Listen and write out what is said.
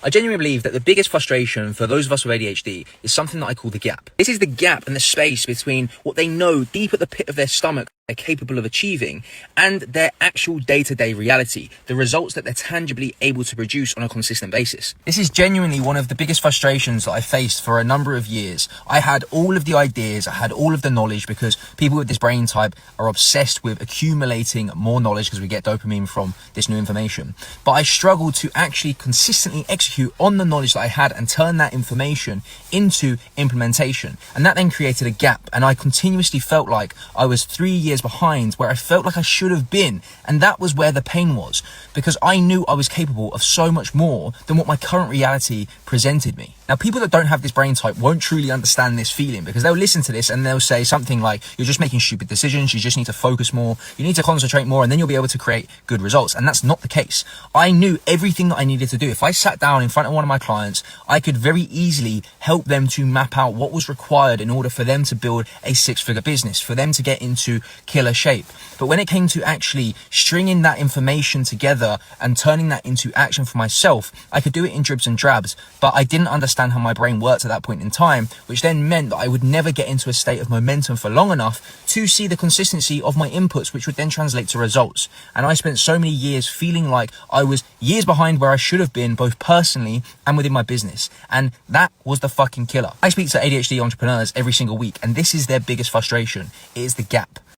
I genuinely believe that the biggest frustration for those of us with ADHD is something that I call the gap. This is the gap and the space between what they know deep at the pit of their stomach they're capable of achieving and their actual day-to-day reality, the results that they're tangibly able to produce on a consistent basis. This is genuinely one of the biggest frustrations that I faced for a number of years. I had all of the ideas, I had all of the knowledge, because people with this brain type are obsessed with accumulating more knowledge because we get dopamine from this new information. But I struggled to actually consistently execute on the knowledge that I had and turn that information into implementation. And that then created a gap. And I continuously felt like I was 3 years behind where I felt like I should have been. And that was where the pain was, because I knew I was capable of so much more than what my current reality presented me. Now, people that don't have this brain type won't truly understand this feeling, because they'll listen to this and they'll say something like, you're just making stupid decisions, you just need to focus more, you need to concentrate more, and then you'll be able to create good results. And that's not the case. I knew everything that I needed to do. If I sat down in front of one of my clients, I could very easily help them to map out what was required in order for them to build a six-figure business, for them to get into killer shape. But when it came to actually stringing that information together and turning that into action for myself, I could do it in dribs and drabs, but I didn't understand how my brain worked at that point in time, which then meant that I would never get into a state of momentum for long enough to see the consistency of my inputs, which would then translate to results. And I spent so many years feeling like I was years behind where I should have been, both personally and within my business. And that was the fucking killer. I speak to ADHD entrepreneurs every single week, and this is their biggest frustration. It is the gap.